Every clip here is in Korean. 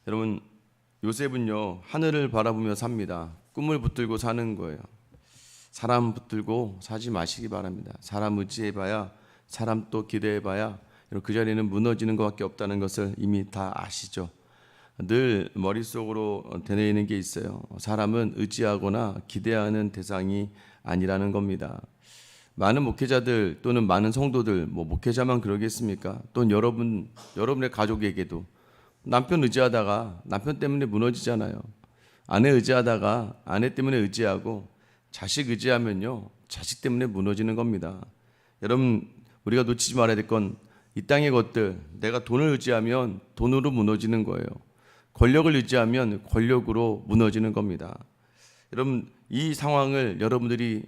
여러분, 요셉은요 하늘을 바라보며 삽니다. 꿈을 붙들고 사는 거예요. 사람 붙들고 사지 마시기 바랍니다. 사람 의지해봐야, 사람 또 기대해봐야 그 자리는 무너지는 것밖에 없다는 것을 이미 다 아시죠. 늘 머릿속으로 되뇌이는 게 있어요. 사람은 의지하거나 기대하는 대상이 아니라는 겁니다. 많은 목회자들 또는 많은 성도들, 목회자만 그러겠습니까? 또는 여러분의 가족에게도 남편 의지하다가 남편 때문에 무너지잖아요. 아내 의지하다가 아내 때문에 의지하고, 자식 의지하면요 자식 때문에 무너지는 겁니다. 여러분, 우리가 놓치지 말아야 될 건 이 땅의 것들, 내가 돈을 의지하면 돈으로 무너지는 거예요. 권력을 의지하면 권력으로 무너지는 겁니다. 여러분, 이 상황을 여러분들이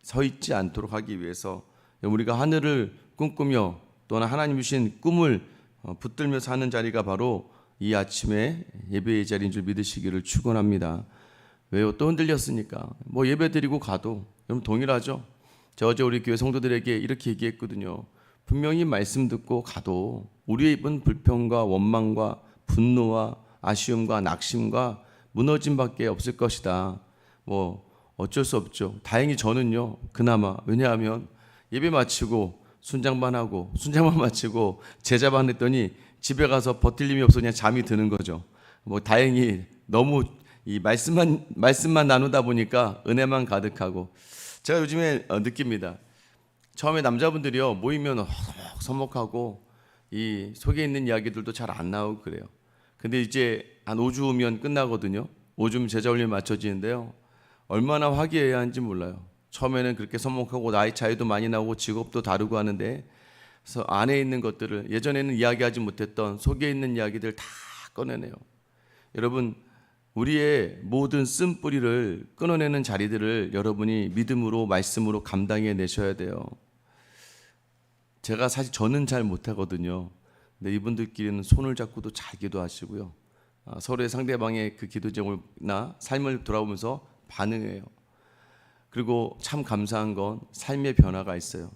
서 있지 않도록 하기 위해서 우리가 하늘을 꿈꾸며 또는 하나님 주신 꿈을 붙들며 사는 자리가 바로 이 아침에 예배의 자리인 줄 믿으시기를 축원합니다. 왜요? 또 흔들렸으니까. 예배 드리고 가도 여러분 동일하죠. 저 어제 우리 교회 성도들에게 이렇게 얘기했거든요. 분명히 말씀 듣고 가도 우리의 입은 불평과 원망과 분노와 아쉬움과 낙심과 무너짐밖에 없을 것이다. 어쩔 수 없죠. 다행히 저는요 그나마, 왜냐하면 예배 마치고 순장반 마치고 제자반 했더니 집에 가서 버틸 힘이 없어 그냥 잠이 드는 거죠. 다행히 너무 이 말씀만 나누다 보니까 은혜만 가득하고, 제가 요즘에 느낍니다. 처음에 남자분들이요 모이면 서먹하고 이 속에 있는 이야기들도 잘 안 나오고 그래요. 근데 이제 한 5주면 끝나거든요. 5주면 제자훈련이 맞춰지는데요, 얼마나 화기애애해야 하는지 몰라요. 처음에는 그렇게 서먹하고 나이 차이도 많이 나오고 직업도 다르고 하는데, 그래서 안에 있는 것들을, 예전에는 이야기하지 못했던 속에 있는 이야기들 다 꺼내네요. 여러분, 우리의 모든 쓴뿌리를 끊어내는 자리들을 여러분이 믿음으로, 말씀으로 감당해 내셔야 돼요. 제가 사실 저는 잘 못하거든요. 근데 이분들끼리는 손을 잡고도 잘 기도하시고요. 서로의 상대방의 그 기도 제목이나 삶을 돌아보면서 반응해요. 그리고 참 감사한 건 삶의 변화가 있어요.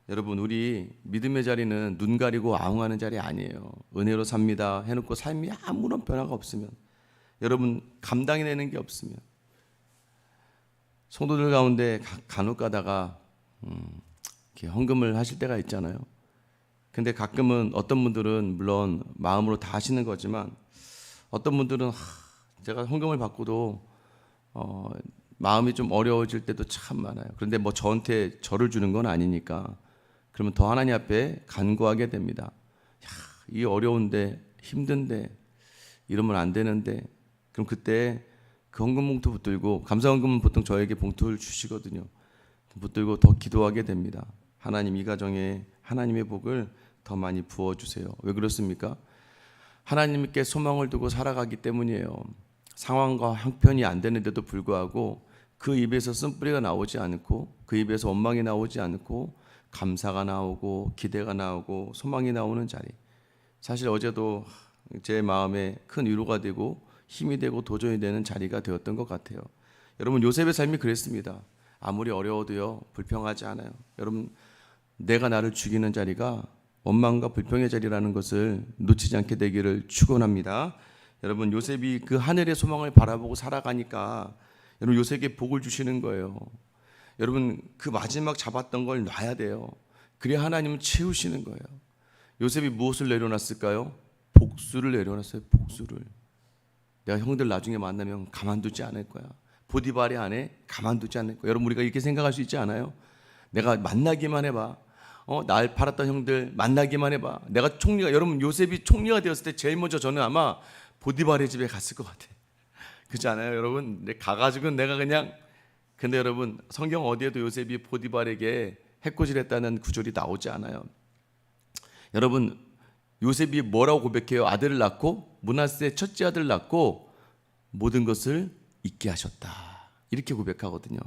여러분, 우리 믿음의 자리는 눈 가리고 아웅하는 자리 아니에요. 은혜로 삽니다 해놓고 삶이 아무런 변화가 없으면, 여러분 감당해내는 게 없으면, 성도들 가운데 간혹 가다가 이렇게 헌금을 하실 때가 있잖아요. 근데 가끔은 어떤 분들은 물론 마음으로 다 하시는 거지만, 어떤 분들은 제가 헌금을 받고도 마음이 좀 어려워질 때도 참 많아요. 그런데 저한테 저를 주는 건 아니니까 그러면 더 하나님 앞에 간구하게 됩니다. 이 어려운데, 힘든데, 이러면 안 되는데. 그럼 그때 그 헌금 봉투 붙들고, 감사 헌금은 보통 저에게 봉투를 주시거든요. 붙들고 더 기도하게 됩니다. 하나님, 이 가정에 하나님의 복을 더 많이 부어주세요. 왜 그렇습니까? 하나님께 소망을 두고 살아가기 때문이에요. 상황과 형편이 안 되는데도 불구하고 그 입에서 쓴뿌리가 나오지 않고, 그 입에서 원망이 나오지 않고 감사가 나오고 기대가 나오고 소망이 나오는 자리. 사실 어제도 제 마음에 큰 위로가 되고 힘이 되고 도전이 되는 자리가 되었던 것 같아요. 여러분, 요셉의 삶이 그랬습니다. 아무리 어려워도요 불평하지 않아요. 여러분, 내가 나를 죽이는 자리가 원망과 불평의 자리라는 것을 놓치지 않게 되기를 축원합니다. 여러분, 요셉이 그 하늘의 소망을 바라보고 살아가니까 여러분 요셉에게 복을 주시는 거예요. 여러분, 그 마지막 잡았던 걸 놔야 돼요. 그래야 하나님은 채우시는 거예요. 요셉이 무엇을 내려놨을까요? 복수를 내려놨어요. 복수를. 내가 형들 나중에 만나면 가만두지 않을 거야. 보디발의 아내 가만두지 않을 거야. 여러분, 우리가 이렇게 생각할 수 있지 않아요? 내가 만나기만 해봐. 날 팔았던 형들 만나기만 해봐. 내가 총리가, 여러분 요셉이 총리가 되었을 때 제일 먼저 저는 아마 보디발의 집에 갔을 것 같아요. 그렇지 않아요 여러분? 가가지고는 내가 그냥, 근데 여러분 성경 어디에도 요셉이 보디발에게 해코지했다는 구절이 나오지 않아요. 여러분, 요셉이 뭐라고 고백해요? 아들을 낳고, 므낫세 첫째 아들을 낳고 모든 것을 잊게 하셨다, 이렇게 고백하거든요.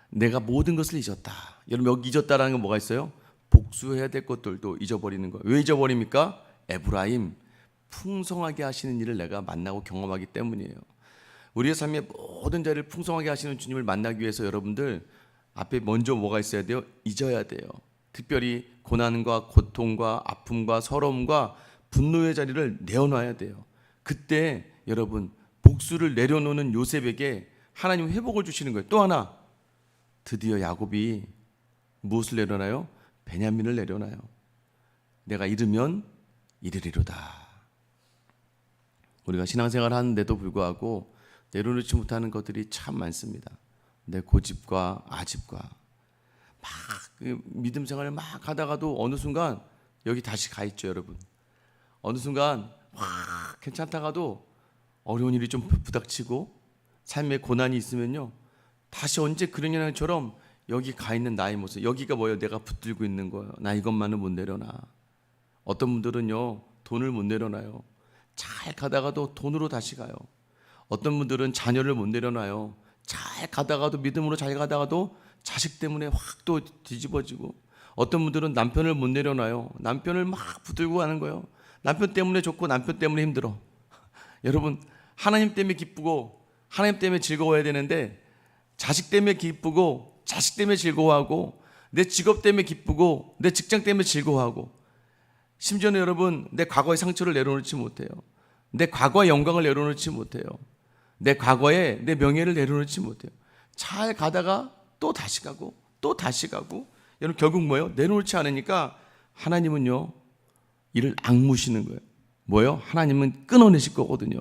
내가 모든 것을 잊었다. 여러분, 여기 잊었다라는 건 뭐가 있어요? 복수해야 될 것들도 잊어버리는 거예요. 왜 잊어버립니까? 에브라임, 풍성하게 하시는 일을 내가 만나고 경험하기 때문이에요. 우리의 삶의 모든 자리를 풍성하게 하시는 주님을 만나기 위해서 여러분들 앞에 먼저 뭐가 있어야 돼요? 잊어야 돼요. 특별히 고난과 고통과 아픔과 서러움과 분노의 자리를 내어놔야 돼요. 그때 여러분 복수를 내려놓는 요셉에게 하나님 회복을 주시는 거예요. 또 하나, 드디어 야곱이 무엇을 내려놔요? 베냐민을 내려놔요. 내가 잃으면 잃으리로다. 우리가 신앙생활을 하는데도 불구하고 내려놓지 못하는 것들이 참 많습니다. 내 고집과 아집과 막 믿음 생활을 막 하다가도 어느 순간 여기 다시 가 있죠, 여러분. 어느 순간 괜찮다가도 어려운 일이 좀 부닥치고 삶에 고난이 있으면요, 다시 언제 그러냐처럼 여기 가 있는 나의 모습, 여기가 뭐예요? 내가 붙들고 있는 거예요. 나 이것만은 못 내려놔. 어떤 분들은요, 돈을 못 내려놔요. 잘 가다가도 돈으로 다시 가요. 어떤 분들은 자녀를 못 내려놔요. 잘 가다가도, 믿음으로 잘 가다가도 자식 때문에 확 또 뒤집어지고, 어떤 분들은 남편을 못 내려놔요. 남편을 막 붙들고 가는 거예요. 남편 때문에 좋고 남편 때문에 힘들어. 여러분, 하나님 때문에 기쁘고 하나님 때문에 즐거워야 되는데 자식 때문에 기쁘고 자식 때문에 즐거워하고, 내 직업 때문에 기쁘고 내 직장 때문에 즐거워하고, 심지어는 여러분 내 과거의 상처를 내려놓지 못해요. 내 과거의 영광을 내려놓지 못해요. 내 과거에 내 명예를 내려놓지 못해요. 잘 가다가 또 다시 가고 또 다시 가고, 여러분 결국 뭐예요? 내려놓지 않으니까 하나님은요 이를 악무시는 거예요. 뭐예요? 하나님은 끊어내실 거거든요.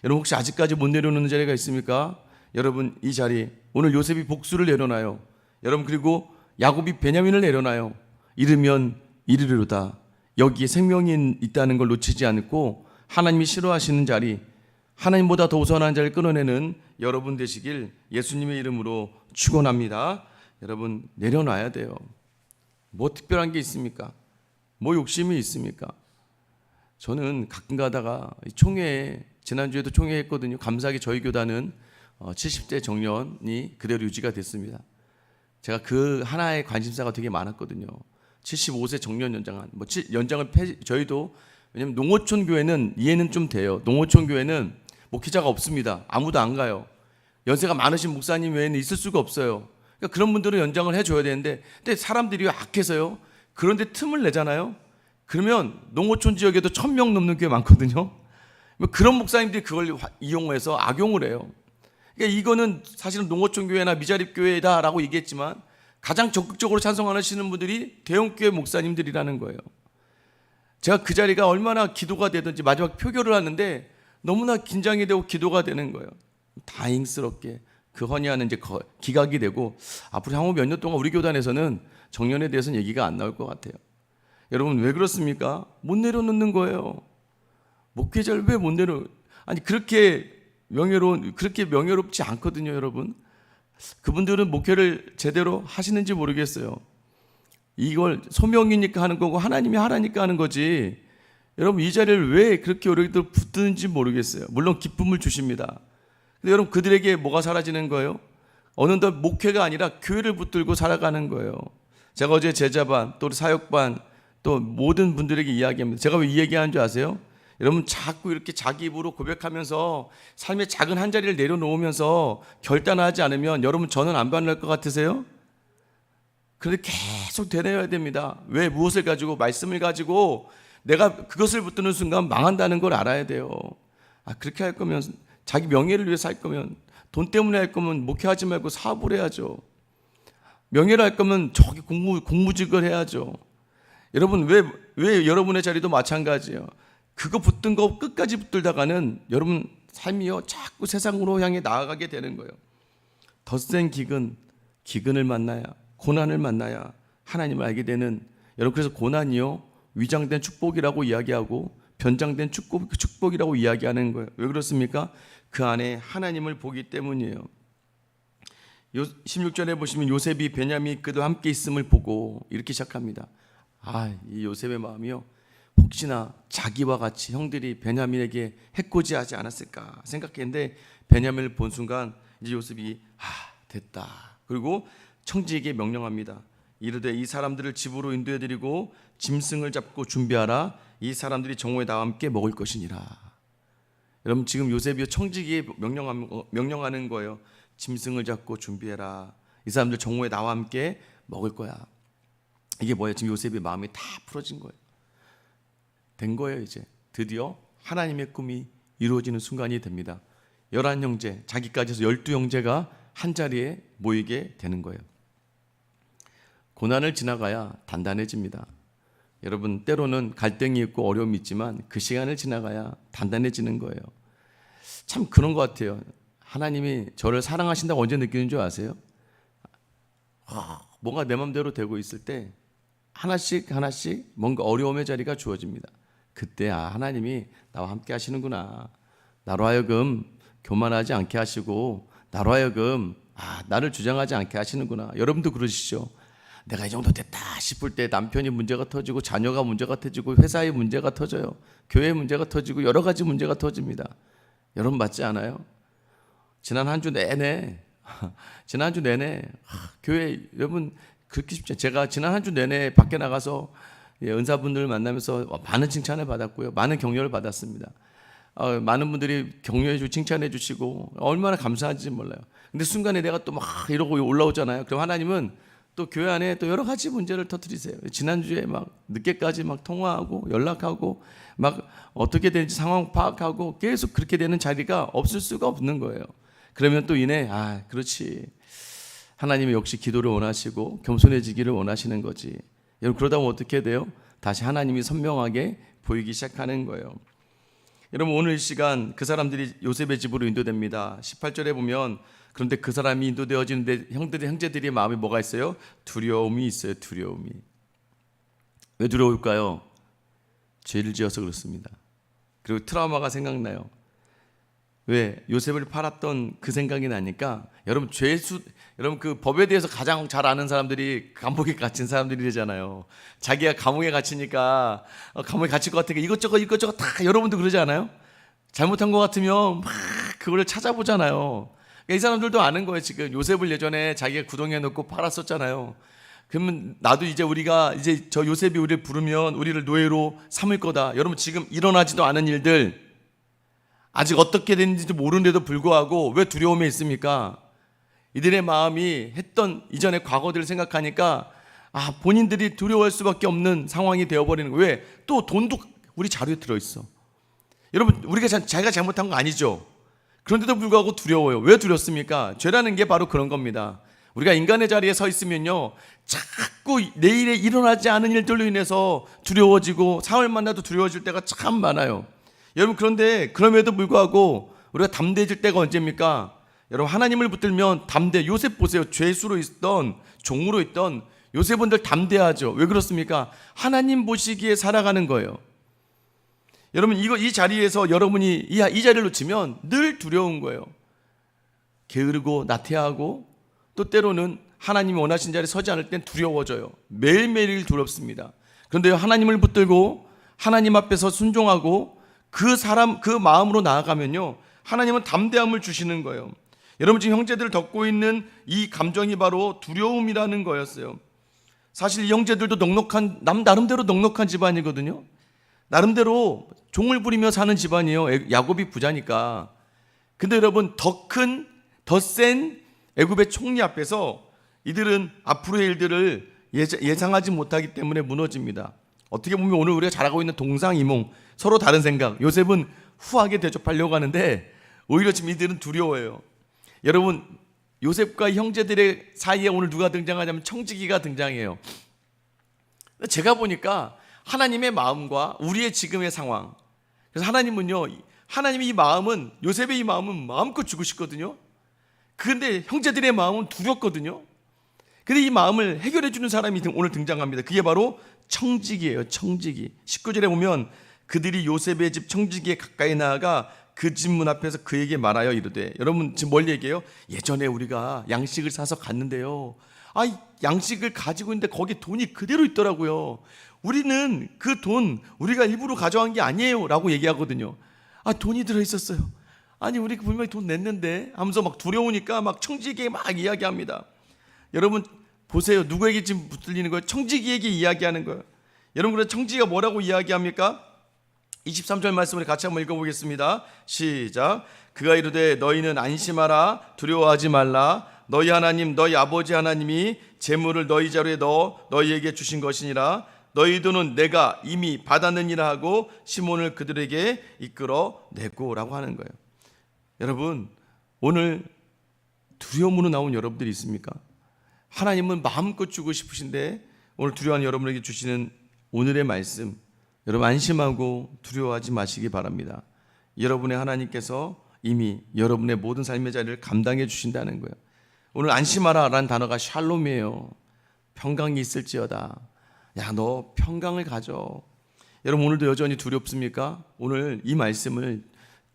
여러분 혹시 아직까지 못 내려놓는 자리가 있습니까? 여러분 이 자리, 오늘 요셉이 복수를 내려놔요. 여러분 그리고 야곱이 베냐민을 내려놔요. 잃으면 잃으리로다. 여기에 생명이 있다는 걸 놓치지 않고 하나님이 싫어하시는 자리, 하나님보다 더 우선한 자를 끊어내는 여러분 되시길 예수님의 이름으로 축원합니다. 여러분 내려놔야 돼요. 뭐 특별한 게 있습니까? 뭐 욕심이 있습니까? 저는 가끔 가다가 총회에, 지난주에도 총회 했거든요. 감사하게 저희 교단은 70대 정년이 그대로 유지가 됐습니다. 제가 그 하나의 관심사가 되게 많았거든요. 75세 정년 연장한, 연장을 저희도, 왜냐면 농어촌 교회는 이해는 좀 돼요. 농어촌 교회는 목회자가 없습니다. 아무도 안 가요. 연세가 많으신 목사님 외에는 있을 수가 없어요. 그러니까 그런 분들은 연장을 해줘야 되는데, 근데 사람들이 악해서요, 그런데 틈을 내잖아요. 그러면 농어촌 지역에도 1000명 넘는 교회 많거든요. 그런 목사님들이 그걸 이용해서 악용을 해요. 그러니까 이거는 사실은 농어촌 교회나 미자립 교회다라고 얘기했지만 가장 적극적으로 찬성하시는 분들이 대형교회 목사님들이라는 거예요. 제가 그 자리가 얼마나 기도가 되든지 마지막 표결을 하는데 너무나 긴장이 되고 기도가 되는 거예요. 다행스럽게 그 헌의하는 이제 기각이 되고, 앞으로 향후 몇 년 동안 우리 교단에서는 정년에 대해서는 얘기가 안 나올 것 같아요. 여러분 왜 그렇습니까? 못 내려놓는 거예요. 목회자를 왜 못 내려? 아니 그렇게 명예롭지 않거든요, 여러분. 그분들은 목회를 제대로 하시는지 모르겠어요. 이걸 소명이니까 하는 거고 하나님이 하라니까 하는 거지. 여러분 이 자리를 왜 그렇게 오래도록 붙드는지 모르겠어요. 물론 기쁨을 주십니다. 근데 여러분 그들에게 뭐가 사라지는 거예요? 어느덧 목회가 아니라 교회를 붙들고 살아가는 거예요. 제가 어제 제자반, 또 사역반, 또 모든 분들에게 이야기합니다. 제가 왜 이 얘기하는 줄 아세요? 여러분 자꾸 이렇게 자기 입으로 고백하면서 삶의 작은 한 자리를 내려놓으면서 결단하지 않으면 여러분 저는 안 변할 것 같으세요? 그런데 계속 되뇌어야 됩니다. 왜? 무엇을 가지고? 말씀을 가지고 내가 그것을 붙드는 순간 망한다는 걸 알아야 돼요. 그렇게 할 거면, 자기 명예를 위해서 할 거면, 돈 때문에 할 거면 목회하지 말고 사업을 해야죠. 명예를 할 거면 저기 공무직을 해야죠. 여러분 왜 여러분의 자리도 마찬가지예요. 그거 붙든 거 끝까지 붙들다가는 여러분 삶이요 자꾸 세상으로 향해 나아가게 되는 거예요. 덧센 기근을 만나야, 고난을 만나야 하나님을 알게 되는, 여러분 그래서 고난이요 위장된 축복이라고 이야기하고 변장된 축복이라고 이야기하는 거예요. 왜 그렇습니까? 그 안에 하나님을 보기 때문이에요. 16절에 보시면 요셉이 베냐민 그도 함께 있음을 보고 이렇게 시작합니다. 이 요셉의 마음이요, 혹시나 자기와 같이 형들이 베냐민에게 해코지하지 않았을까 생각했는데, 베냐민을 본 순간 이제 요셉이 됐다. 그리고 청지에게 명령합니다. 이르되 이 사람들을 집으로 인도해드리고 짐승을 잡고 준비하라. 이 사람들이 정오에 나와 함께 먹을 것이니라. 여러분 지금 요셉이 청지기에 명령하는 거예요. 짐승을 잡고 준비해라. 이 사람들 정오에 나와 함께 먹을 거야. 이게 뭐예요? 지금 요셉의 마음이 다 풀어진 거예요. 된 거예요. 이제 드디어 하나님의 꿈이 이루어지는 순간이 됩니다. 11형제, 자기까지 해서 12형제가 한자리에 모이게 되는 거예요. 고난을 지나가야 단단해집니다. 여러분, 때로는 갈등이 있고 어려움이 있지만 그 시간을 지나가야 단단해지는 거예요. 참 그런 것 같아요. 하나님이 저를 사랑하신다고 언제 느끼는 줄 아세요? 뭔가 내 맘대로 되고 있을 때 하나씩 뭔가 어려움의 자리가 주어집니다. 그때 하나님이 나와 함께 하시는구나. 나로 하여금 교만하지 않게 하시고 나로 하여금 나를 주장하지 않게 하시는구나. 여러분도 그러시죠? 내가 이 정도 됐다 싶을 때 남편이 문제가 터지고 자녀가 문제가 터지고 회사의 문제가 터져요. 교회의 문제가 터지고 여러 가지 문제가 터집니다. 여러분 맞지 않아요? 지난 한 주 내내 교회 여러분 그렇게 쉽지 않아요. 제가 지난 한 주 내내 밖에 나가서 은사분들 만나면서 많은 칭찬을 받았고요. 많은 격려를 받았습니다. 많은 분들이 격려해 주고 칭찬해 주시고 얼마나 감사한지 몰라요. 근데 순간에 내가 또 막 이러고 올라오잖아요. 그럼 하나님은 또 교회 안에 또 여러 가지 문제를 터뜨리세요. 지난주에 막 늦게까지 막 통화하고 연락하고 막 어떻게 되는지 상황 파악하고 계속 그렇게 되는 자리가 없을 수가 없는 거예요. 그러면 또 이내 그렇지. 하나님이 역시 기도를 원하시고 겸손해지기를 원하시는 거지. 여러분 그러다 보면 어떻게 돼요? 다시 하나님이 선명하게 보이기 시작하는 거예요. 여러분 오늘 이 시간 그 사람들이 요셉의 집으로 인도됩니다. 18절에 보면 그런데 그 사람이 인도되어지는데 형제들이 마음에 뭐가 있어요? 두려움이 있어요. 두려움이. 왜 두려울까요? 죄를 지어서 그렇습니다. 그리고 트라우마가 생각나요. 왜? 요셉을 팔았던 그 생각이 나니까 여러분 여러분 그 법에 대해서 가장 잘 아는 사람들이 감옥에 갇힌 사람들이잖아요. 자기가 감옥에 갇히니까 감옥에 갇힐 것 같으니까 이것저것 다 여러분도 그러지 않아요? 잘못한 것 같으면 막 그거를 찾아보잖아요. 이 사람들도 아는 거예요. 지금 요셉을 예전에 자기가 구덩이에 넣고 팔았었잖아요. 그러면 나도 이제 저 요셉이 우리를 부르면 우리를 노예로 삼을 거다. 여러분 지금 일어나지도 않은 일들 아직 어떻게 됐는지도 모르는데도 불구하고 왜 두려움에 있습니까? 이들의 마음이 했던 이전의 과거들을 생각하니까 본인들이 두려워할 수밖에 없는 상황이 되어버리는 거예요. 왜? 또 돈도 우리 자료에 들어있어. 여러분 우리가 자기가 잘못한 거 아니죠? 그런데도 불구하고 두려워요. 왜 두렵습니까? 죄라는 게 바로 그런 겁니다. 우리가 인간의 자리에 서 있으면요 자꾸 내일에 일어나지 않은 일들로 인해서 두려워지고 상황을 만나도 두려워질 때가 참 많아요. 여러분 그런데 그럼에도 불구하고 우리가 담대해질 때가 언제입니까? 여러분 하나님을 붙들면 요셉 보세요. 죄수로 있던 종으로 있던 요셉분들 담대하죠. 왜 그렇습니까? 하나님 보시기에 살아가는 거예요. 여러분 이 자리에서 여러분이 이 자리를 놓치면 늘 두려운 거예요. 게으르고 나태하고 또 때로는 하나님이 원하신 자리에 서지 않을 땐 두려워져요. 매일매일 두렵습니다. 그런데 하나님을 붙들고 하나님 앞에서 순종하고 그 마음으로 나아가면요 하나님은 담대함을 주시는 거예요. 여러분 지금 형제들을 덮고 있는 이 감정이 바로 두려움이라는 거였어요. 사실 이 형제들도 나름대로 넉넉한 집안이거든요. 나름대로 종을 부리며 사는 집안이에요. 야곱이 부자니까. 근데 여러분 더 센 애굽의 총리 앞에서 이들은 앞으로의 일들을 예상하지 못하기 때문에 무너집니다. 어떻게 보면 오늘 우리가 잘하고 있는 동상이몽, 서로 다른 생각. 요셉은 후하게 대접하려고 하는데 오히려 지금 이들은 두려워해요. 여러분 요셉과 형제들의 사이에 오늘 누가 등장하냐면 청지기가 등장해요. 제가 보니까 하나님의 마음과 우리의 지금의 상황, 그래서 하나님의 이 마음은, 요셉의 이 마음은 마음껏 주고 싶거든요. 그런데 형제들의 마음은 두렵거든요. 근데 이 마음을 해결해 주는 사람이 오늘 등장합니다. 그게 바로 청지기예요. 청지기. 19절에 보면 그들이 요셉의 집 청지기에 가까이 나아가 그 집 문 앞에서 그에게 말하여 이르되, 여러분 지금 뭘 얘기해요? 예전에 우리가 양식을 사서 갔는데요, 양식을 가지고 있는데 거기 돈이 그대로 있더라고요. 우리는 그 돈 우리가 일부러 가져간 게 아니에요 라고 얘기하거든요. 돈이 들어있었어요. 우리 분명히 돈 냈는데 하면서 막 두려우니까 막 청지기에게 막 이야기합니다. 여러분 보세요. 누구에게 지금 붙들리는 거예요? 청지기에게 이야기하는 거예요. 여러분 그래서 청지기가 뭐라고 이야기합니까? 23절 말씀을 같이 한번 읽어보겠습니다. 시작. 그가 이르되 너희는 안심하라, 두려워하지 말라. 너희 하나님 너희 아버지 하나님이 재물을 너희 자루에 넣어 너희에게 주신 것이니라. 너희 돈은 내가 이미 받았느니라 하고 시몬을 그들에게 이끌어내고라고 하는 거예요. 여러분, 오늘 두려움으로 나온 여러분들이 있습니까? 하나님은 마음껏 주고 싶으신데 오늘 두려워하는 여러분에게 주시는 오늘의 말씀, 여러분 안심하고 두려워하지 마시기 바랍니다. 여러분의 하나님께서 이미 여러분의 모든 삶의 자리를 감당해 주신다는 거예요. 오늘 안심하라 라는 단어가 샬롬이에요. 평강이 있을지어다. 야, 너 평강을 가져. 여러분, 오늘도 여전히 두렵습니까? 오늘 이 말씀을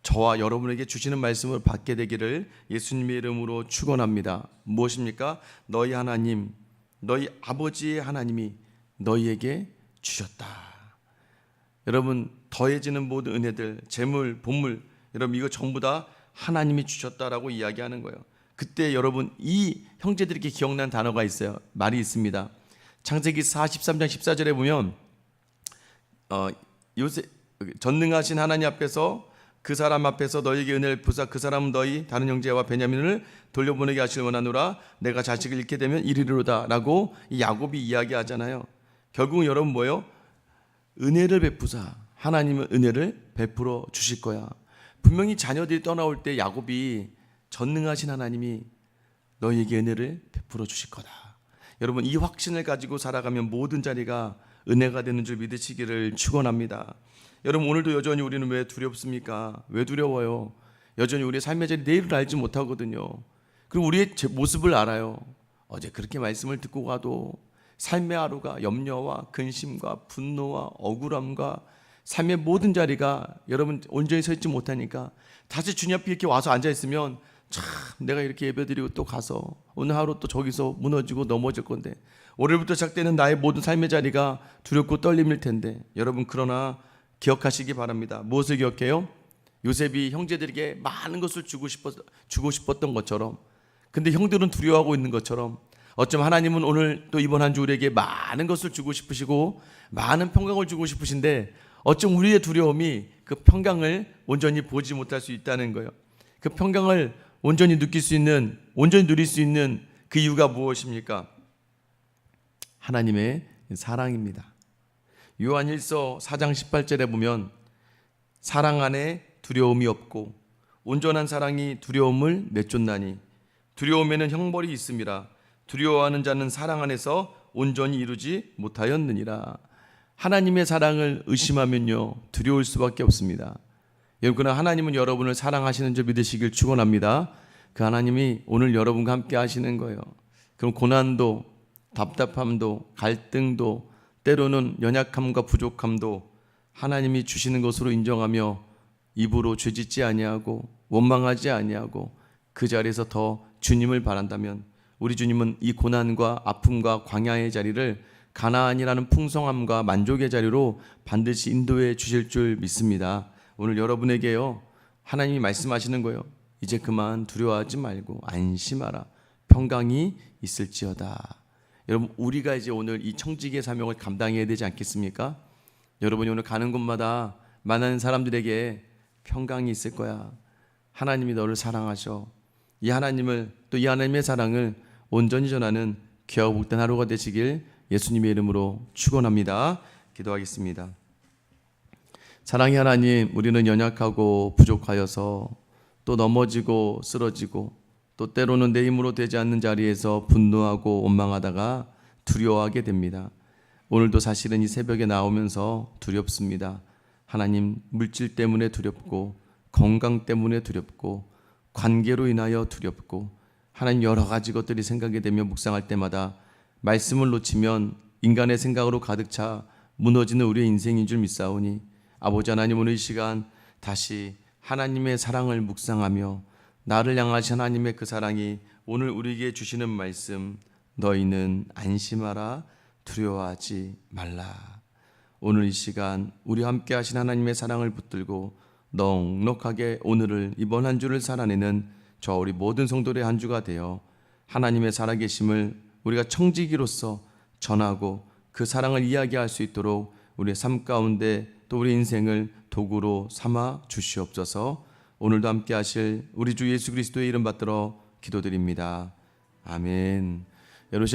저와 여러분에게 주시는 말씀을 받게 되기를 예수님의 이름으로 축원합니다. 무엇입니까? 너희 하나님, 너희 아버지의 하나님이 너희에게 주셨다. 여러분, 더해지는 모든 은혜들, 재물, 보물, 여러분 이거 전부 다 하나님이 주셨다라고 이야기하는 거예요. 그때 여러분 이 형제들에게 기억난 단어가 있어요. 말이 있습니다. 창세기 43장 14절에 보면 요셉 전능하신 하나님 앞에서 그 사람 앞에서 너희에게 은혜를 부사 그 사람은 너희 다른 형제와 베냐민을 돌려보내게 하실 원하노라. 내가 자식을 잃게 되면 이르리로다 라고 이 야곱이 이야기하잖아요. 결국은 여러분 뭐예요? 은혜를 베푸사 하나님은 은혜를 베풀어 주실 거야. 분명히 자녀들이 떠나올 때 야곱이 전능하신 하나님이 너희에게 은혜를 베풀어 주실 거다. 여러분 이 확신을 가지고 살아가면 모든 자리가 은혜가 되는 줄 믿으시기를 축원합니다. 여러분 오늘도 여전히 우리는 왜 두렵습니까? 왜 두려워요? 여전히 우리의 삶의 자리 내일을 알지 못하거든요. 그리고 우리의 모습을 알아요. 어제 그렇게 말씀을 듣고 가도 삶의 하루가 염려와 근심과 분노와 억울함과 삶의 모든 자리가 여러분 온전히 서 있지 못하니까 다시 주님 앞에 이렇게 와서 앉아있으면 참 내가 이렇게 예배드리고 또 가서 오늘 하루 또 저기서 무너지고 넘어질 건데 월요일부터 시작되는 나의 모든 삶의 자리가 두렵고 떨림일 텐데 여러분 그러나 기억하시기 바랍니다. 무엇을 기억해요? 요셉이 형제들에게 많은 것을 주고 싶었던 것처럼 근데 형들은 두려워하고 있는 것처럼 어쩜 하나님은 오늘 또 이번 한 주 우리에게 많은 것을 주고 싶으시고 많은 평강을 주고 싶으신데 어쩜 우리의 두려움이 그 평강을 온전히 보지 못할 수 있다는 거예요. 그 평강을 온전히 느낄 수 있는 온전히 누릴 수 있는 그 이유가 무엇입니까? 하나님의 사랑입니다. 요한 1서 4장 18절에 보면 사랑 안에 두려움이 없고 온전한 사랑이 두려움을 내쫓나니 두려움에는 형벌이 있음이라 두려워하는 자는 사랑 안에서 온전히 이루지 못하였느니라. 하나님의 사랑을 의심하면요 두려울 수밖에 없습니다. 여러분 하나님은 여러분을 사랑하시는 줄 믿으시길 축원합니다. 그 하나님이 오늘 여러분과 함께 하시는 거예요. 그럼 고난도 답답함도 갈등도 때로는 연약함과 부족함도 하나님이 주시는 것으로 인정하며 입으로 죄짓지 아니하고 원망하지 아니하고 그 자리에서 더 주님을 바란다면 우리 주님은 이 고난과 아픔과 광야의 자리를 가나안이라는 풍성함과 만족의 자리로 반드시 인도해 주실 줄 믿습니다. 오늘 여러분에게요 하나님이 말씀하시는 거예요. 이제 그만 두려워하지 말고 안심하라. 평강이 있을지어다. 여러분 우리가 이제 오늘 이 청지기의 사명을 감당해야 되지 않겠습니까? 여러분이 오늘 가는 곳마다 만나는 사람들에게 평강이 있을 거야. 하나님이 너를 사랑하셔. 이 하나님을 또 이 하나님의 사랑을 온전히 전하는 귀하고 복된 하루가 되시길 예수님의 이름으로 축원합니다. 기도하겠습니다. 사랑의 하나님, 우리는 연약하고 부족하여서 또 넘어지고 쓰러지고 또 때로는 내 힘으로 되지 않는 자리에서 분노하고 원망하다가 두려워하게 됩니다. 오늘도 사실은 이 새벽에 나오면서 두렵습니다. 하나님, 물질 때문에 두렵고 건강 때문에 두렵고 관계로 인하여 두렵고 하나님 여러 가지 것들이 생각이 되며 묵상할 때마다 말씀을 놓치면 인간의 생각으로 가득 차 무너지는 우리의 인생인 줄 믿사오니 아버지 하나님 오늘 이 시간 다시 하나님의 사랑을 묵상하며 나를 향하신 하나님의 그 사랑이 오늘 우리에게 주시는 말씀 너희는 안심하라 두려워하지 말라. 오늘 이 시간 우리 함께 하신 하나님의 사랑을 붙들고 넉넉하게 오늘을 이번 한 주를 살아내는 저 우리 모든 성도의 한 주가 되어 하나님의 살아계심을 우리가 청지기로서 전하고 그 사랑을 이야기할 수 있도록 우리의 삶 가운데 또 우리 인생을 도구로 삼아 주시옵소서. 오늘도 함께 하실 우리 주 예수 그리스도의 이름 받들어 기도드립니다. 아멘. 여러분